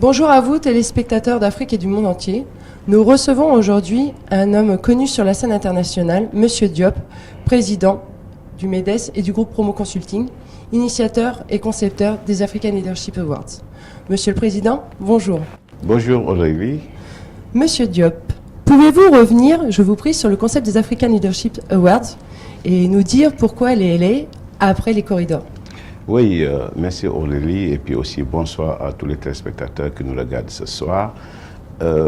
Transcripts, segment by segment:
Bonjour à vous, téléspectateurs d'Afrique et du monde entier. Nous recevons aujourd'hui un homme connu sur la scène internationale, Monsieur Diop, président du MEDES et du groupe Promo Consulting, initiateur et concepteur des African Leadership Awards. Monsieur le Président, bonjour. Bonjour Aurélie. Monsieur Diop, pouvez-vous revenir, je vous prie, sur le concept des African Leadership Awards et nous dire pourquoi les LA après les corridors? Oui, merci Aurélie et puis aussi bonsoir à tous les téléspectateurs qui nous regardent ce soir.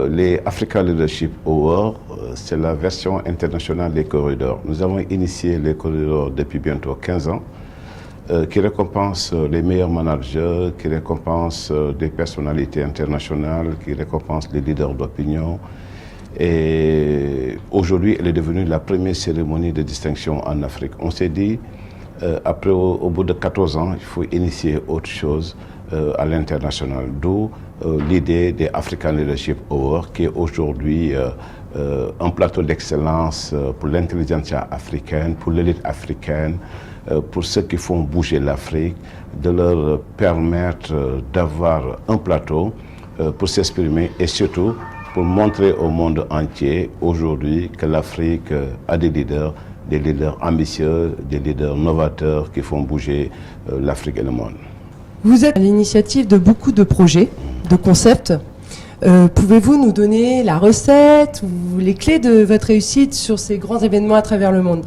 Les African Leadership Awards, c'est la version internationale des corridors. Nous avons initié les corridors depuis bientôt 15 ans, qui récompense les meilleurs managers, qui récompense des personnalités internationales, qui récompense les leaders d'opinion. Et aujourd'hui, elle est devenue la première cérémonie de distinction en Afrique. On s'est dit, après, au bout de 14 ans, il faut initier autre chose à l'international. D'où l'idée des African Leadership Awards, qui est aujourd'hui un plateau d'excellence pour l'intelligentsia africaine, pour l'élite africaine, pour ceux qui font bouger l'Afrique, de leur permettre d'avoir un plateau pour s'exprimer et surtout pour montrer au monde entier aujourd'hui que l'Afrique a des leaders ambitieux, des leaders novateurs qui font bouger l'Afrique et le monde. Vous êtes à l'initiative de beaucoup de projets, de concepts. Pouvez-vous nous donner la recette ou les clés de votre réussite sur ces grands événements à travers le monde?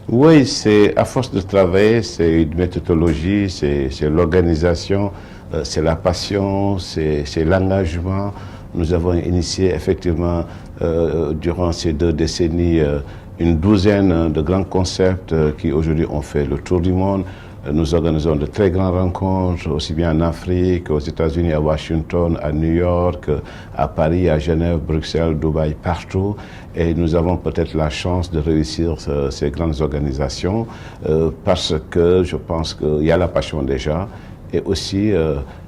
Oui, c'est à force de travailler, c'est une méthodologie, c'est l'organisation, c'est la passion, c'est l'engagement. Nous avons initié effectivement durant ces 2 décennies une douzaine de grands concepts qui aujourd'hui ont fait le tour du monde. Nous organisons de très grandes rencontres, aussi bien en Afrique, aux États-Unis, à Washington, à New York, à Paris, à Genève, Bruxelles, Dubaï, partout. Et nous avons peut-être la chance de réussir ces grandes organisations parce que je pense qu'il y a la passion déjà. Et aussi,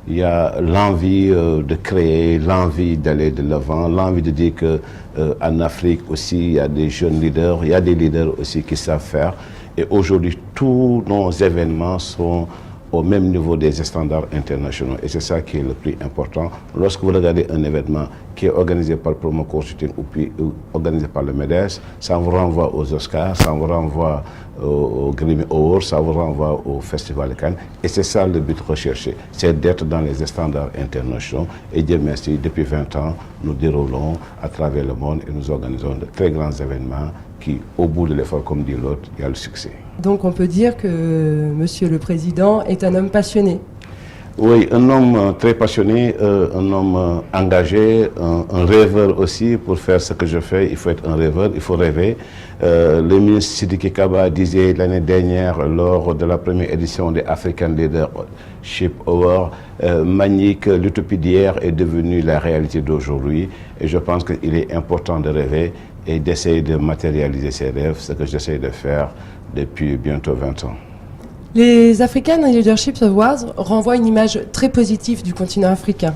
il y a l'envie de créer, l'envie d'aller de l'avant, l'envie de dire qu'en Afrique aussi, il y a des jeunes leaders, il y a des leaders aussi qui savent faire. Et aujourd'hui, tous nos événements sont au même niveau des standards internationaux. Et c'est ça qui est le plus important. Lorsque vous regardez un événement qui est organisé par Promo Consulting ou puis organisé par le MEDES, ça vous renvoie aux Oscars, ça vous renvoie aux Grammy Awards, ça vous renvoie au Festival de Cannes. Et c'est ça le but recherché, c'est d'être dans les standards internationaux. Et Dieu merci, depuis 20 ans, nous déroulons à travers le monde et nous organisons de très grands événements qui, au bout de l'effort, comme dit l'autre, il y a le succès. Donc on peut dire que Monsieur le Président est un homme passionné. Oui, un homme très passionné, un homme engagé, un rêveur aussi. Pour faire ce que je fais, il faut être un rêveur, il faut rêver. Le ministre Sidiki Kaba disait l'année dernière, lors de la première édition des African Leadership Awards, Manique, l'utopie d'hier est devenue la réalité d'aujourd'hui. Et je pense qu'il est important de rêver et d'essayer de matérialiser ses rêves, ce que j'essaie de faire depuis bientôt 20 ans. Les African Leadership Awards renvoient une image très positive du continent africain.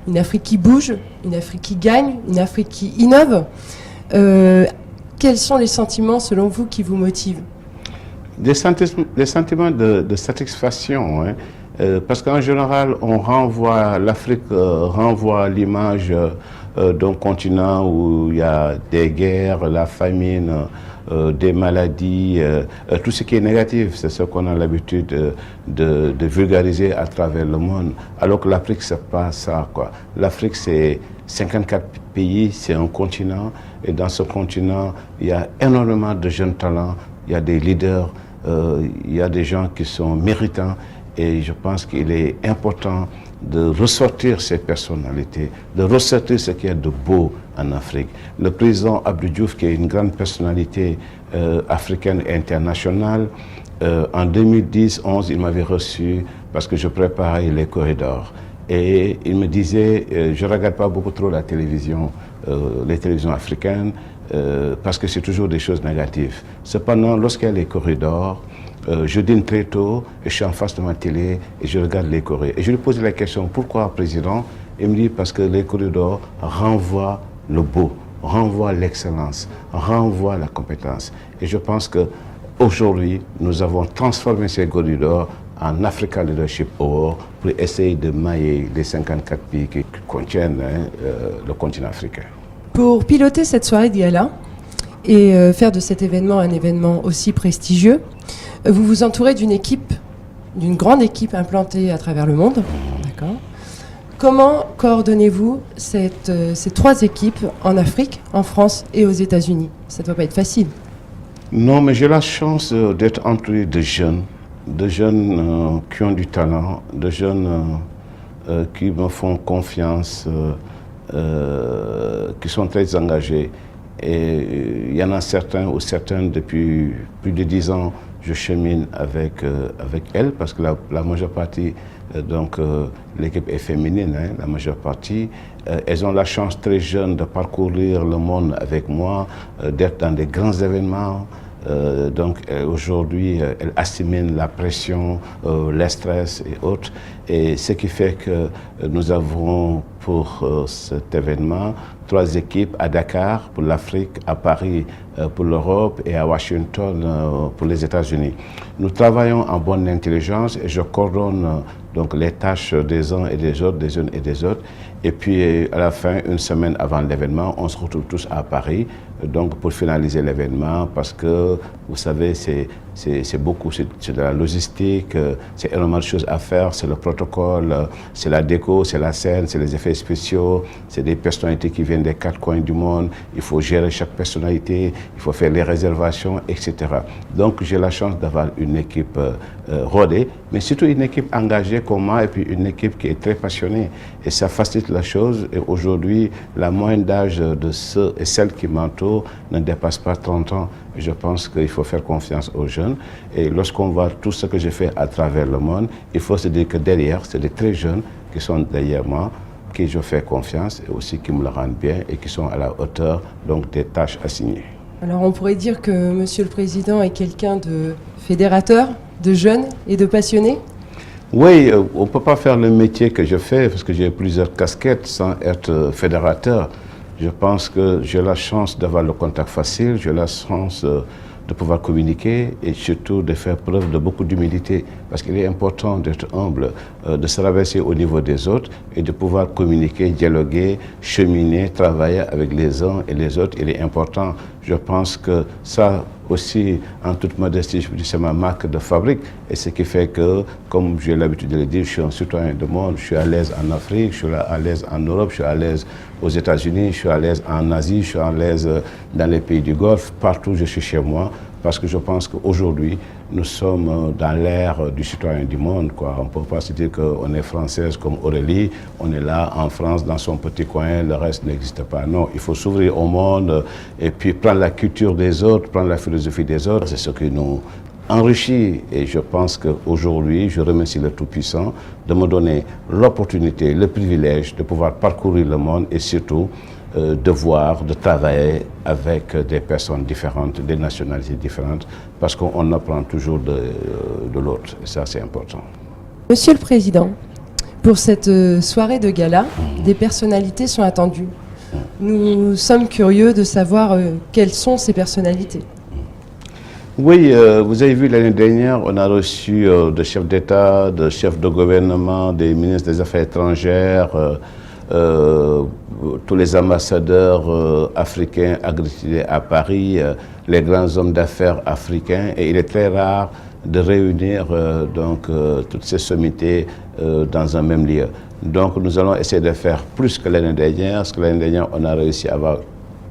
Une Afrique qui bouge, une Afrique qui gagne, une Afrique qui innove. Quels sont les sentiments, selon vous, qui vous motivent? Des sentiments de satisfaction, hein, parce qu'en général, l'Afrique renvoie l'image d'un continent où il y a des guerres, la famine, des maladies, tout ce qui est négatif, c'est ce qu'on a l'habitude de vulgariser à travers le monde. Alors que l'Afrique, c'est pas ça, quoi. L'Afrique, c'est 54 pays, c'est un continent, et dans ce continent, il y a énormément de jeunes talents, il y a des leaders, il y a des gens qui sont méritants, et je pense qu'il est important de ressortir ces personnalités, de ressortir ce qu'il y a de beau en Afrique. Le président Abdou Diouf, qui est une grande personnalité africaine et internationale, en 2010-11, il m'avait reçu parce que je préparais les corridors. Et il me disait, je ne regarde pas beaucoup trop la télévision, les télévisions africaines, parce que c'est toujours des choses négatives. Cependant, lorsqu'il y a les corridors, je dîne très tôt et je suis en face de ma télé et je regarde les corridors. Et je lui pose la question, pourquoi, Président? Il me dit, parce que les corridors renvoient le beau, renvoient l'excellence, renvoient la compétence. Et je pense qu'aujourd'hui, nous avons transformé ces corridors en Africa Leadership Award pour essayer de mailler les 54 pays qui contiennent le continent africain. Pour piloter cette soirée de gala et faire de cet événement un événement aussi prestigieux, vous vous entourez d'une équipe, d'une grande équipe implantée à travers le monde. D'accord. Comment coordonnez-vous ces 3 équipes en Afrique, en France et aux États-Unis? Ça ne doit pas être facile. Non, mais j'ai la chance d'être entouré de jeunes qui ont du talent, de jeunes qui me font confiance, qui sont très engagés. Et il y en a certains ou certaines depuis plus de 10 ans, je chemine avec elles parce que la majeure partie, l'équipe est féminine, hein, la majeure partie. Elles ont la chance très jeunes de parcourir le monde avec moi, d'être dans des grands événements. Aujourd'hui, elles assimilent la pression, le stress et autres. Et ce qui fait que nous avons pour cet événement 3 équipes à Dakar pour l'Afrique, à Paris pour l'Europe et à Washington pour les États-Unis. Nous travaillons en bonne intelligence et je coordonne donc les tâches des uns et des autres, des unes et des autres. Et puis à la fin, une semaine avant l'événement, on se retrouve tous à Paris donc pour finaliser l'événement parce que vous savez, c'est beaucoup, c'est de la logistique, c'est énormément de choses à faire, c'est le protocole, c'est la déco, c'est la scène, c'est les effets spéciaux, c'est des personnalités qui viennent des 4 coins du monde, il faut gérer chaque personnalité, il faut faire les réservations, etc. Donc j'ai la chance d'avoir une équipe rodée, mais surtout une équipe engagée comme moi et puis une équipe qui est très passionnée et ça facilite la chose. Et aujourd'hui, la moyenne d'âge de ceux et celles qui m'entourent ne dépasse pas 30 ans. Je pense qu'il faut faire confiance aux jeunes. Et lorsqu'on voit tout ce que j'ai fait à travers le monde, il faut se dire que derrière, c'est des très jeunes qui sont derrière moi, qui je fais confiance et aussi qui me le rendent bien et qui sont à la hauteur donc, des tâches assignées. Alors on pourrait dire que Monsieur le Président est quelqu'un de fédérateur, de jeune et de passionné? Oui, on ne peut pas faire le métier que je fais parce que j'ai plusieurs casquettes sans être fédérateur. Je pense que j'ai la chance d'avoir le contact facile, j'ai la chance de pouvoir communiquer et surtout de faire preuve de beaucoup d'humilité parce qu'il est important d'être humble, de se rabaisser au niveau des autres et de pouvoir communiquer, dialoguer, cheminer, travailler avec les uns et les autres. Il est important, je pense que ça aussi, en toute modestie, je vous dis, c'est ma marque de fabrique et ce qui fait que, comme j'ai l'habitude de le dire, je suis un citoyen du monde, je suis à l'aise en Afrique, je suis à l'aise en Europe, je suis à l'aise aux États-Unis, je suis à l'aise en Asie, je suis à l'aise dans les pays du Golfe, partout je suis chez moi, parce que je pense qu'aujourd'hui, nous sommes dans l'ère du citoyen du monde, quoi. On ne peut pas se dire qu'on est française comme Aurélie, on est là en France, dans son petit coin, le reste n'existe pas. Non, il faut s'ouvrir au monde et puis prendre la culture des autres, prendre la philosophie des autres. C'est ce qui nous enrichit et je pense qu'aujourd'hui, je remercie le Tout-Puissant de me donner l'opportunité, le privilège de pouvoir parcourir le monde et surtout de voir, de travailler avec des personnes différentes, des nationalités différentes, parce qu'on apprend toujours de l'autre, et ça c'est important. Monsieur le Président, pour cette soirée de gala, des personnalités sont attendues. Nous sommes curieux de savoir quelles sont ces personnalités. Oui, vous avez vu l'année dernière, on a reçu des chefs d'État, des chefs de gouvernement, des ministres des Affaires étrangères, tous les ambassadeurs africains agréés à Paris, les grands hommes d'affaires africains. Et il est très rare de réunir toutes ces sommités dans un même lieu. Donc nous allons essayer de faire plus que l'année dernière, parce que l'année dernière, on a réussi à avoir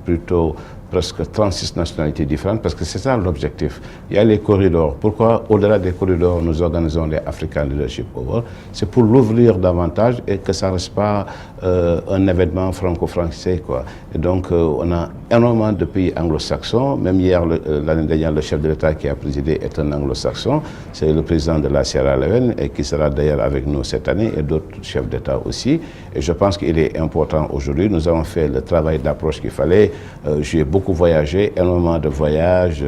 plutôt presque 36 nationalités différentes, parce que c'est ça l'objectif. Il y a les corridors. Pourquoi, au-delà des corridors, nous organisons les African Leadership Awards? C'est pour l'ouvrir davantage et que ça ne reste pas un événement franco-français, quoi. Et donc, on a énormément de pays anglo-saxons. Même hier, l'année dernière, le chef de l'État qui a présidé est un anglo-saxon. C'est le président de la Sierra Leone et qui sera d'ailleurs avec nous cette année et d'autres chefs d'État aussi. Et je pense qu'il est important aujourd'hui. Nous avons fait le travail d'approche qu'il fallait. J'ai beaucoup voyagé, énormément de voyages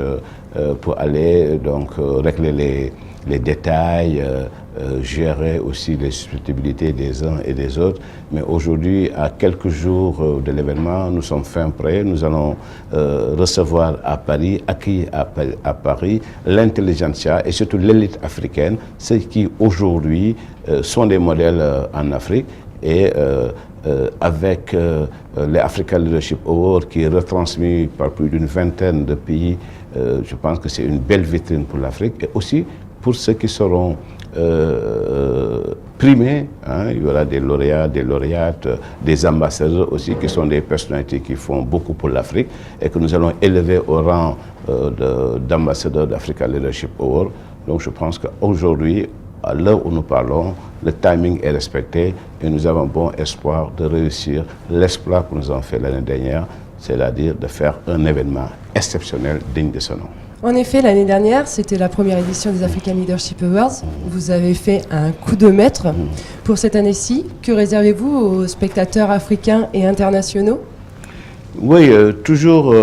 pour aller régler les détails, gérer aussi les susceptibilités des uns et des autres. Mais aujourd'hui, à quelques jours de l'événement, nous sommes fin prêts. Nous allons recevoir à Paris, accueillir à Paris l'intelligentsia et surtout l'élite africaine, ceux qui aujourd'hui sont des modèles en Afrique. Et avec les Africa Leadership Awards qui est retransmis par plus d'une vingtaine de pays, je pense que c'est une belle vitrine pour l'Afrique et aussi pour ceux qui seront primés. Hein, il y aura des lauréats, des lauréates, des ambassadeurs aussi qui sont des personnalités qui font beaucoup pour l'Afrique et que nous allons élever au rang d'ambassadeurs d'Africa Leadership Award. Donc je pense qu'aujourd'hui, à l'heure où nous parlons, le timing est respecté et nous avons bon espoir de réussir l'exploit que nous avons fait l'année dernière, c'est-à-dire de faire un événement exceptionnel digne de ce nom. En effet, l'année dernière, c'était la première édition des African Leadership Awards. Vous avez fait un coup de maître. Pour cette année-ci, que réservez-vous aux spectateurs africains et internationaux ? Oui, toujours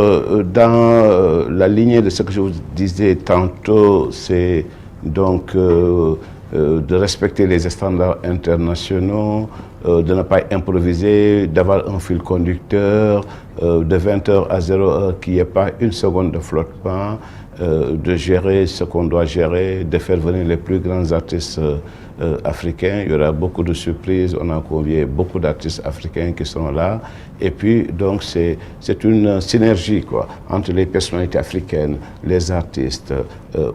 dans la lignée de ce que je vous disais tantôt, c'est donc de respecter les standards internationaux, de ne pas improviser, d'avoir un fil conducteur, de 20h à 0h, qu'il n'y ait pas une seconde de flottement, de gérer ce qu'on doit gérer, de faire venir les plus grands artistes africains. Il y aura beaucoup de surprises, on a convié beaucoup d'artistes africains qui seront là. Et puis, donc, c'est une synergie quoi, entre les personnalités africaines, les artistes,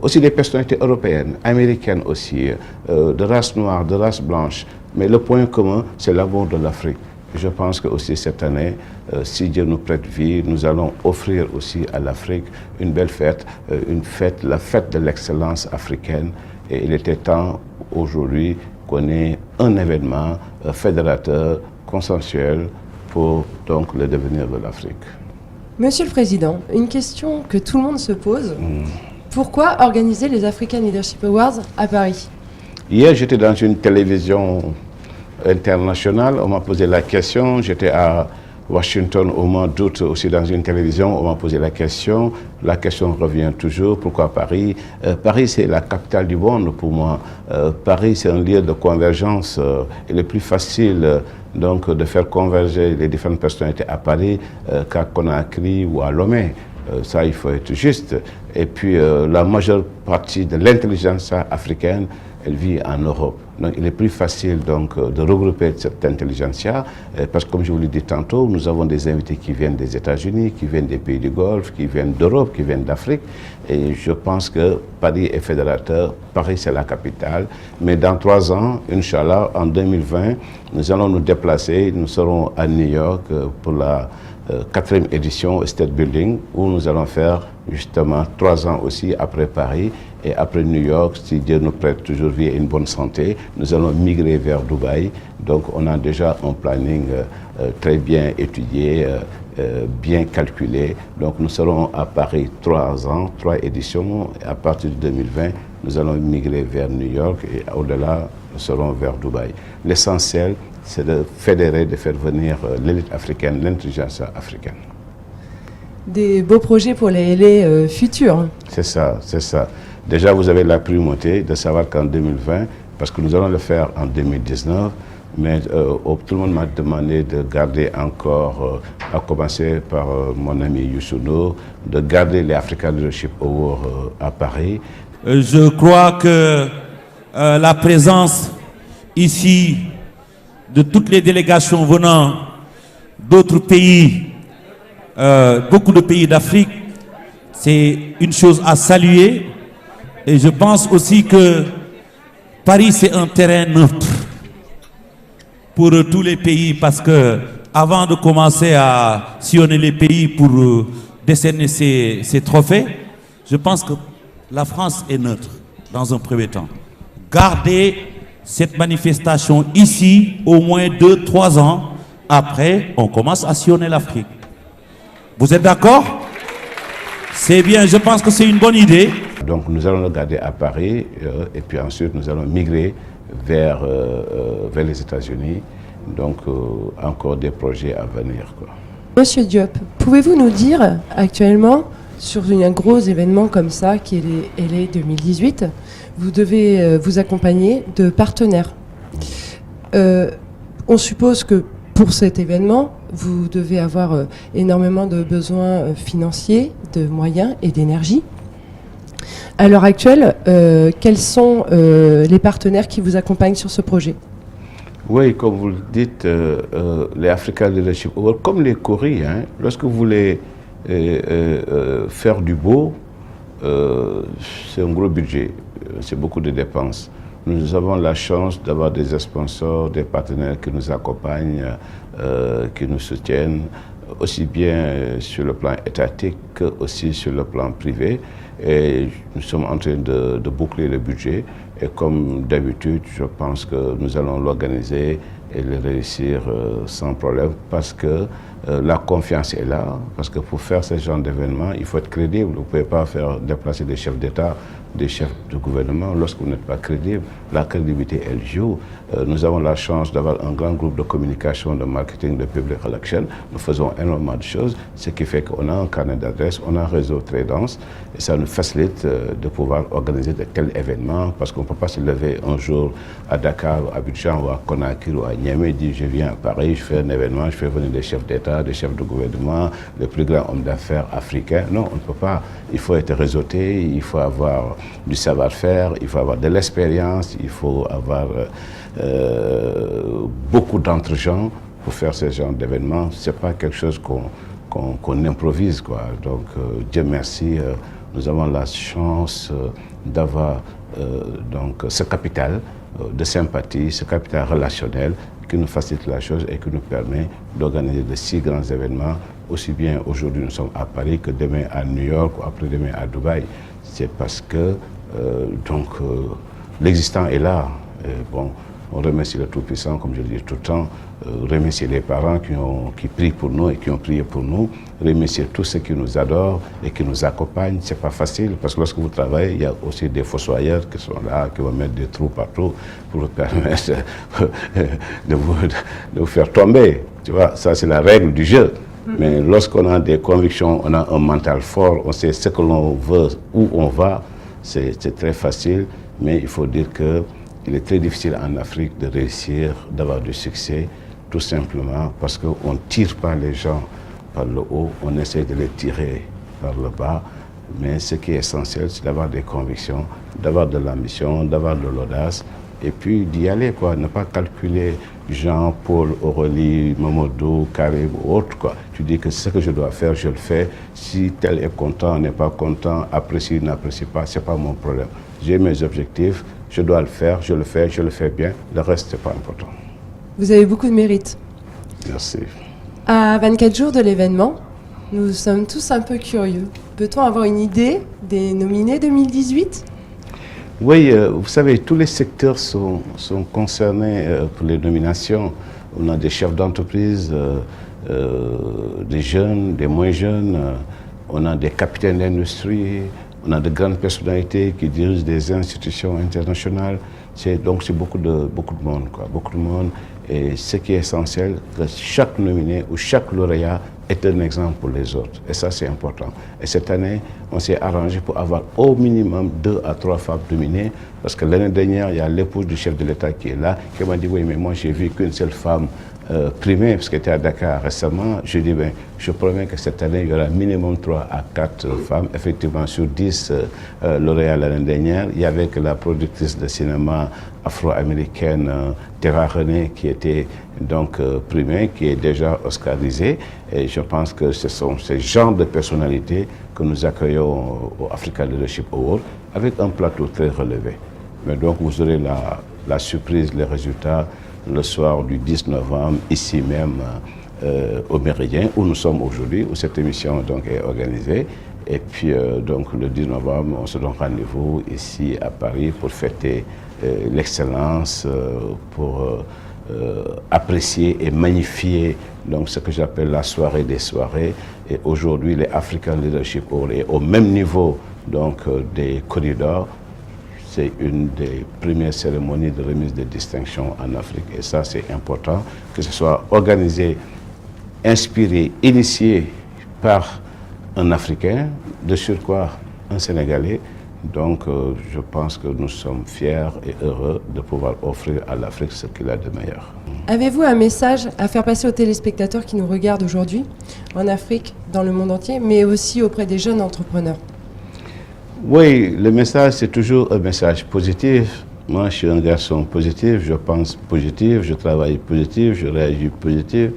aussi les personnalités européennes, américaines aussi, de race noire, de race blanche. Mais le point commun, c'est l'amour de l'Afrique. Je pense que aussi cette année, si Dieu nous prête vie, nous allons offrir aussi à l'Afrique une belle fête, la fête de l'excellence africaine. Et il était temps aujourd'hui qu'on ait un événement fédérateur, consensuel pour donc le devenir de l'Afrique. Monsieur le Président, une question que tout le monde se pose. Pourquoi organiser les African Leadership Awards à Paris ? Hier, j'étais dans une télévision internationale, on m'a posé la question, j'étais à Washington au mois d'août aussi dans une télévision, on m'a posé la question revient toujours, pourquoi Paris ? Paris c'est la capitale du monde pour moi, Paris c'est un lieu de convergence, il est plus facile donc de faire converger les différentes personnalités à Paris qu'à Conakry ou à Lomé. Ça, il faut être juste. Et puis, la majeure partie de l'intelligence africaine, elle vit en Europe. Donc, il est plus facile donc, de regrouper cette intelligentsia, parce que, comme je vous l'ai dit tantôt, nous avons des invités qui viennent des États-Unis, qui viennent des pays du Golfe, qui viennent d'Europe, qui viennent d'Afrique. Et je pense que Paris est fédérateur, Paris c'est la capitale. Mais dans 3 ans, Inch'Allah, en 2020, nous allons nous déplacer, nous serons à New York pour la 4e édition au State Building, où nous allons faire justement 3 ans aussi après Paris et après New York, si Dieu nous prête toujours vie et une bonne santé, nous allons migrer vers Dubaï. Donc on a déjà un planning très bien étudié, bien calculé. Donc nous serons à Paris 3 ans, 3 éditions. Et à partir de 2020, nous allons migrer vers New York et au-delà, nous serons vers Dubaï. L'essentiel, c'est de fédérer, de faire venir l'élite africaine, l'intelligence africaine. Des beaux projets pour les futurs. C'est ça, c'est ça. Déjà, vous avez la primauté de savoir qu'en 2020, parce que nous allons le faire en 2019, mais tout le monde m'a demandé de garder encore, à commencer par mon ami Youssouno, de garder les Africa Leadership Awards à Paris. Je crois que la présence ici de toutes les délégations venant d'autres pays, beaucoup de pays d'Afrique, c'est une chose à saluer. Et je pense aussi que Paris, c'est un terrain neutre pour tous les pays, parce que avant de commencer à sillonner les pays pour décerner ces trophées, je pense que la France est neutre dans un premier temps. Gardez cette manifestation ici au moins 2-3 ans. Après, on commence à sillonner l'Afrique. Vous êtes d'accord? C'est bien, je pense que c'est une bonne idée. Donc nous allons le garder à Paris et puis ensuite nous allons migrer vers les États-Unis. Donc encore des projets à venir, quoi. Monsieur Diop, pouvez-vous nous dire actuellement sur un gros événement comme ça, qui est LA 2018, vous devez vous accompagner de partenaires. On suppose que pour cet événement, vous devez avoir énormément de besoins financiers, de moyens et d'énergie. À l'heure actuelle, quels sont les partenaires qui vous accompagnent sur ce projet ? Oui, comme vous le dites, les African Leadership Awards, comme les Coréens, lorsque vous voulez faire du beau, c'est un gros budget, c'est beaucoup de dépenses. Nous avons la chance d'avoir des sponsors, des partenaires qui nous accompagnent, qui nous soutiennent, aussi bien sur le plan étatique que aussi sur le plan privé. Et nous sommes en train de boucler le budget. Et comme d'habitude, je pense que nous allons l'organiser et le réussir sans problème parce que la confiance est là. Parce que pour faire ce genre d'événement, il faut être crédible. Vous ne pouvez pas faire déplacer des chefs d'État, des chefs de gouvernement lorsque vous n'êtes pas crédible. La crédibilité, elle joue. Nous avons la chance d'avoir un grand groupe de communication, de marketing, de public relations. Nous faisons énormément de choses, ce qui fait qu'on a un carnet d'adresses, on a un réseau très dense et ça nous facilite de pouvoir organiser de tels événements parce qu'on ne peut pas se lever un jour à Dakar, à Abidjan ou à Conakry ou à Niamey et dire je viens à Paris, je fais un événement, je fais venir des chefs d'État, des chefs de gouvernement, les plus grands hommes d'affaires africains. Non, on ne peut pas. Il faut être réseauté, il faut avoir du savoir-faire, il faut avoir de l'expérience, il faut avoir beaucoup d'entre-gens pour faire ce genre d'événements. Ce n'est pas quelque chose qu'on improvise, quoi. Donc, Dieu merci, nous avons la chance d'avoir donc ce capital de sympathie, ce capital relationnel qui nous facilite la chose et qui nous permet d'organiser de si grands événements. Aussi bien aujourd'hui nous sommes à Paris que demain à New York ou après-demain à Dubaï. C'est parce que l'existant est là. Bon, on remercie le Tout-Puissant, comme je le dis tout le temps, remercier les parents qui prient pour nous et qui ont prié pour nous, remercier tous ceux qui nous adorent et qui nous accompagnent. C'est pas facile parce que lorsque vous travaillez, il y a aussi des fossoyeurs qui sont là, qui vont mettre des trous partout pour vous permettre de vous faire tomber. Tu vois, ça c'est la règle du jeu. Mais lorsqu'on a des convictions, on a un mental fort, on sait ce que l'on veut, où on va, c'est très facile. Mais il faut dire qu'il est très difficile en Afrique de réussir, d'avoir du succès, tout simplement parce qu'on ne tire pas les gens par le haut, on essaie de les tirer par le bas. Mais ce qui est essentiel, c'est d'avoir des convictions, d'avoir de l'ambition, d'avoir de l'audace, et puis d'y aller, quoi. Ne pas calculer Jean, Paul, Aurélie, Mamadou, Karim ou autre, quoi. Tu dis que ce que je dois faire, je le fais. Si tel est content, n'est pas content, apprécie, n'apprécie pas, c'est pas mon problème. J'ai mes objectifs, je dois le faire, je le fais bien. Le reste, c'est pas important. Vous avez beaucoup de mérite. Merci. À 24 jours de l'événement, nous sommes tous un peu curieux. Peut-on avoir une idée des nominés 2018 ? Oui, vous savez, tous les secteurs sont concernés pour les nominations. On a des chefs d'entreprise, des jeunes, des moins jeunes, on a des capitaines d'industrie, on a de grandes personnalités qui dirigent des institutions internationales. Donc c'est beaucoup de monde, quoi, beaucoup de monde. Et ce qui est essentiel, que chaque nominé ou chaque lauréat est un exemple pour les autres. Et ça, c'est important. Et cette année, on s'est arrangé pour avoir au minimum 2 à 3 femmes nominées. Parce que l'année dernière, il y a l'épouse du chef de l'État qui est là, qui m'a dit, oui, mais moi, j'ai vu qu'une seule femme primée, parce qu'elle était à Dakar récemment. Je dis, ben, je promets que cette année, il y aura minimum 3 à 4 femmes. Effectivement, sur 10 lauréats l'année dernière, il y avait que la productrice de cinéma afro-américaine Terra René qui était donc primée, qui est déjà oscarisée. Et je pense que ce sont ces genres de personnalités que nous accueillons au African Leadership Award avec un plateau très relevé. Mais donc vous aurez la surprise, les résultats le soir du 10 novembre, ici même au Méridien, où nous sommes aujourd'hui, où cette émission donc est organisée. Et puis donc le 10 novembre, on se donne rendez-vous ici à Paris pour fêter l'excellence, pour apprécier et magnifier donc ce que j'appelle la soirée des soirées. Et aujourd'hui, les African Leadership Awards est au même niveau donc des corridors. C'est une des premières cérémonies de remise de distinction en Afrique. Et ça, c'est important que ce soit organisé, inspiré, initié par un Africain, de surcroît un Sénégalais. Donc je pense que nous sommes fiers et heureux de pouvoir offrir à l'Afrique ce qu'il a de meilleur. Avez-vous un message à faire passer aux téléspectateurs qui nous regardent aujourd'hui, en Afrique, dans le monde entier, mais aussi auprès des jeunes entrepreneurs? Oui, le message, c'est toujours un message positif. Moi, je suis un garçon positif, je pense positif, je travaille positif, je réagis positif,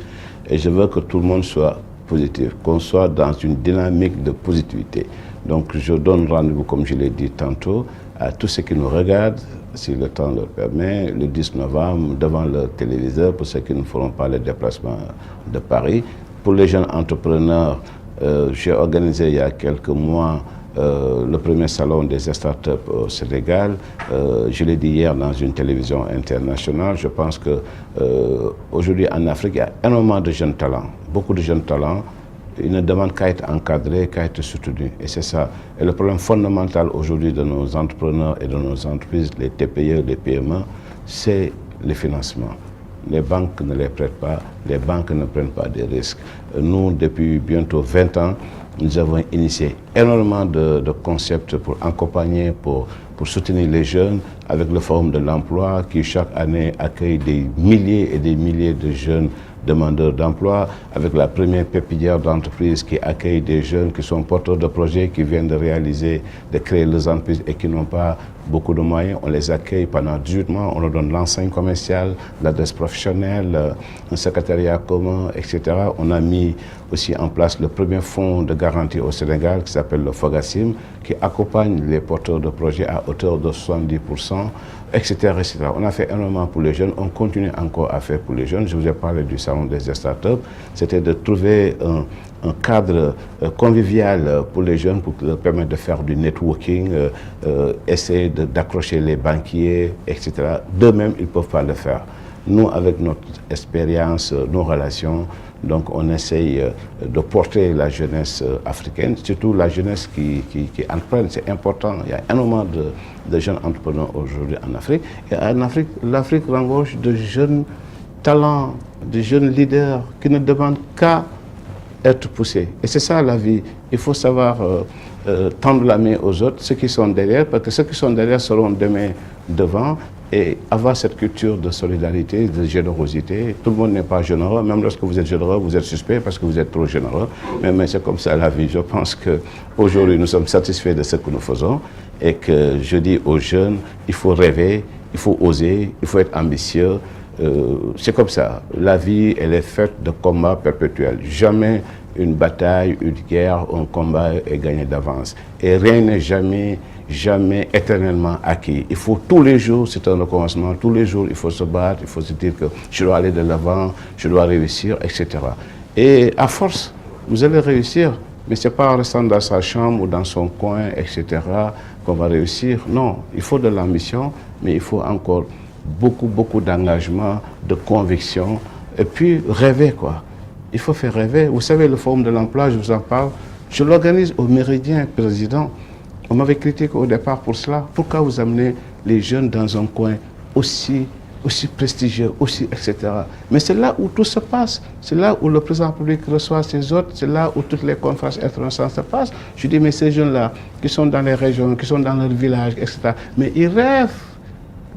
et je veux que tout le monde soit positif, qu'on soit dans une dynamique de positivité. Donc, je donne rendez-vous, comme je l'ai dit tantôt, à tous ceux qui nous regardent, si le temps le permet, le 10 novembre, devant le téléviseur, pour ceux qui ne feront pas le déplacement de Paris. Pour les jeunes entrepreneurs, j'ai organisé il y a quelques mois le premier salon des startups au Sénégal. Je l'ai dit hier dans une télévision internationale. Je pense qu'aujourd'hui en Afrique, il y a énormément de jeunes talents, beaucoup de jeunes talents. Ils ne demandent qu'à être encadrés, qu'à être soutenus. Et c'est ça. Et le problème fondamental aujourd'hui de nos entrepreneurs et de nos entreprises, les TPE, les PME, c'est le financement. Les banques ne les prêtent pas, les banques ne prennent pas de risques. Nous, depuis bientôt 20 ans, nous avons initié énormément de concepts pour accompagner, pour soutenir les jeunes, avec le Forum de l'emploi qui chaque année accueille des milliers et des milliers de jeunes demandeurs d'emploi, avec la première pépinière d'entreprise qui accueille des jeunes qui sont porteurs de projets, qui viennent de réaliser, de créer leurs entreprises et qui n'ont pas beaucoup de moyens. On les accueille pendant 18 mois, on leur donne l'enseigne commerciale, l'adresse professionnelle, un secrétariat commun, etc. On a mis aussi en place le premier fonds de garantie au Sénégal qui s'appelle le FOGASIM, qui accompagne les porteurs de projets à hauteur de 70%, etc., etc. On a fait énormément pour les jeunes, on continue encore à faire pour les jeunes. Je vous ai parlé du salon des startups, c'était de trouver un cadre convivial pour les jeunes pour leur permettre de faire du networking, essayer d'accrocher les banquiers, etc. D'eux-mêmes, ils ne peuvent pas le faire. Nous, avec notre expérience, nos relations, donc on essaye de porter la jeunesse africaine, surtout la jeunesse qui entreprend, c'est important. Il y a énormément de jeunes entrepreneurs aujourd'hui en Afrique. Et en Afrique, l'Afrique regorge de jeunes talents, de jeunes leaders qui ne demandent qu'à être poussés. Et c'est ça la vie. Il faut savoir tendre la main aux autres, ceux qui sont derrière, parce que ceux qui sont derrière seront demain devant. Et avoir cette culture de solidarité, de générosité. Tout le monde n'est pas généreux, même lorsque vous êtes généreux, vous êtes suspect parce que vous êtes trop généreux. Mais c'est comme ça la vie. Je pense qu'aujourd'hui, nous sommes satisfaits de ce que nous faisons et que je dis aux jeunes, il faut rêver, il faut oser, il faut être ambitieux. C'est comme ça. La vie, elle est faite de combats perpétuels. Jamais une bataille, une guerre, un combat est gagné d'avance. Et rien n'est jamais éternellement acquis. Il faut tous les jours, c'est un recommencement, tous les jours il faut se battre, il faut se dire que je dois aller de l'avant, je dois réussir, etc. Et à force, vous allez réussir, mais ce n'est pas en restant dans sa chambre ou dans son coin, etc., qu'on va réussir. Non, il faut de l'ambition, mais il faut encore beaucoup d'engagement, de conviction, et puis rêver, quoi. Il faut faire rêver. Vous savez, le Forum de l'emploi, je vous en parle, je l'organise au Méridien, président. On m'avait critiqué au départ pour cela. Pourquoi vous amenez les jeunes dans un coin aussi prestigieux, etc. Mais c'est là où tout se passe. C'est là où le président public reçoit ses hôtes. C'est là où toutes les conférences internationales se passent. Je dis, mais ces jeunes-là, qui sont dans les régions, qui sont dans leurs villages, etc., mais ils rêvent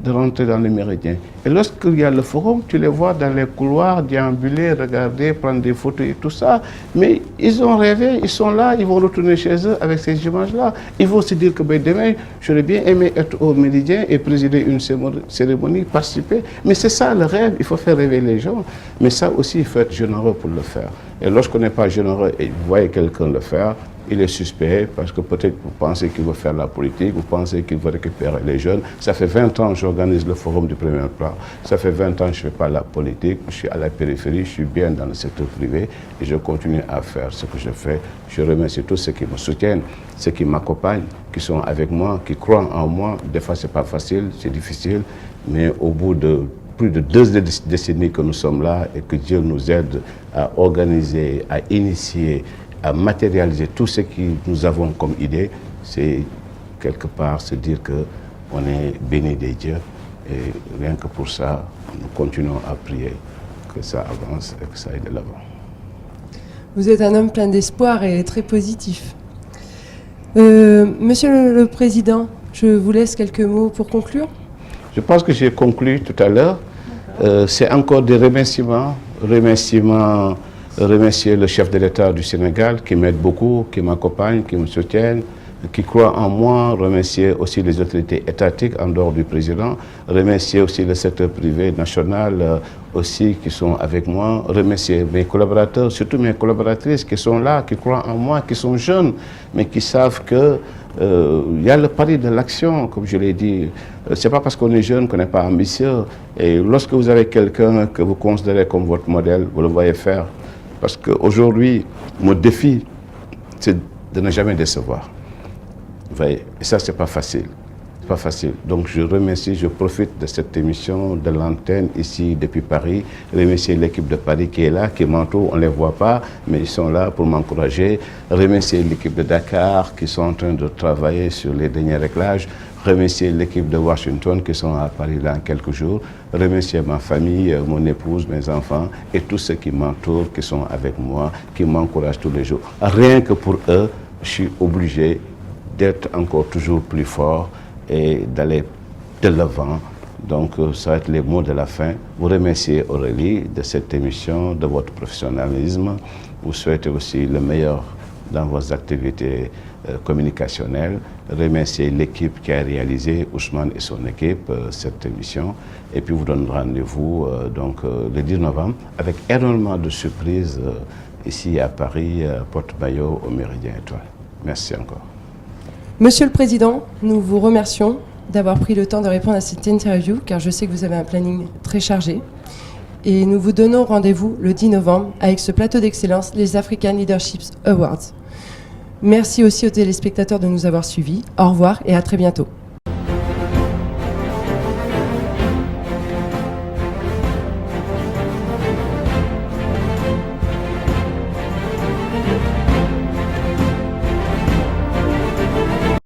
de rentrer dans les méridiens. Et lorsqu'il y a le forum, tu les vois dans les couloirs, déambuler, regarder, prendre des photos et tout ça. Mais ils ont rêvé, ils sont là, ils vont retourner chez eux avec ces images-là. Ils vont se dire que ben, demain, j'aurais bien aimé être au Méridien et présider une cérémonie, participer. Mais c'est ça le rêve, il faut faire rêver les gens. Mais ça aussi, il faut être généreux pour le faire. Et lorsqu'on n'est pas généreux et vous voyez quelqu'un le faire, il est suspect parce que peut-être vous pensez qu'il veut faire la politique, vous pensez qu'il veut récupérer les jeunes. Ça fait 20 ans que j'organise le forum du premier plan. Ça fait 20 ans que je ne fais pas la politique, je suis à la périphérie, je suis bien dans le secteur privé et je continue à faire ce que je fais. Je remercie tous ceux qui me soutiennent, ceux qui m'accompagnent, qui sont avec moi, qui croient en moi. Des fois, ce n'est pas facile, c'est difficile, mais au bout de plus de 2 décennies que nous sommes là et que Dieu nous aide à organiser, à initier, à matérialiser tout ce que nous avons comme idée, c'est quelque part se dire qu'on est béni des dieux. Et rien que pour ça, nous continuons à prier que ça avance et que ça aille de l'avant. Vous êtes un homme plein d'espoir et très positif. Monsieur le Président, je vous laisse quelques mots pour conclure. Je pense que j'ai conclu tout à l'heure. C'est encore des remerciements. Remercier le chef de l'État du Sénégal qui m'aide beaucoup, qui m'accompagne, qui me soutiennent, qui croient en moi. Remercier aussi les autorités étatiques en dehors du président. Remercier aussi le secteur privé national aussi qui sont avec moi. Remercier mes collaborateurs, surtout mes collaboratrices qui sont là, qui croient en moi, qui sont jeunes, mais qui savent que il y a le pari de l'action, comme je l'ai dit. C'est pas parce qu'on est jeune qu'on n'est pas ambitieux. Et lorsque vous avez quelqu'un que vous considérez comme votre modèle, vous le voyez faire. Parce qu'aujourd'hui, mon défi, c'est de ne jamais décevoir. Vous voyez, et ça, c'est pas facile. C'est pas facile. Donc, je remercie, je profite de cette émission, de l'antenne ici depuis Paris. Remercier l'équipe de Paris qui est là, qui m'entoure. On ne les voit pas, mais ils sont là pour m'encourager. Remercier l'équipe de Dakar qui sont en train de travailler sur les derniers réglages. Remercier l'équipe de Washington qui sont à Paris dans quelques jours. Remercier ma famille, mon épouse, mes enfants et tous ceux qui m'entourent, qui sont avec moi, qui m'encouragent tous les jours. Rien que pour eux, je suis obligé d'être encore toujours plus fort et d'aller de l'avant. Donc, ça va être les mots de la fin. Vous remerciez Aurélie de cette émission, de votre professionnalisme. Vous souhaitez aussi le meilleur dans vos activités communicationnelles. Remercier l'équipe qui a réalisé, Ousmane et son équipe, cette émission. Et puis vous donne rendez-vous le 10 novembre avec énormément de surprises ici à Paris, Porte-Maillot, au Méridien Étoile. Merci encore. Monsieur le Président, nous vous remercions d'avoir pris le temps de répondre à cette interview, car je sais que vous avez un planning très chargé. Et nous vous donnons rendez-vous le 10 novembre avec ce plateau d'excellence, les African Leadership Awards. Merci aussi aux téléspectateurs de nous avoir suivis. Au revoir et à très bientôt.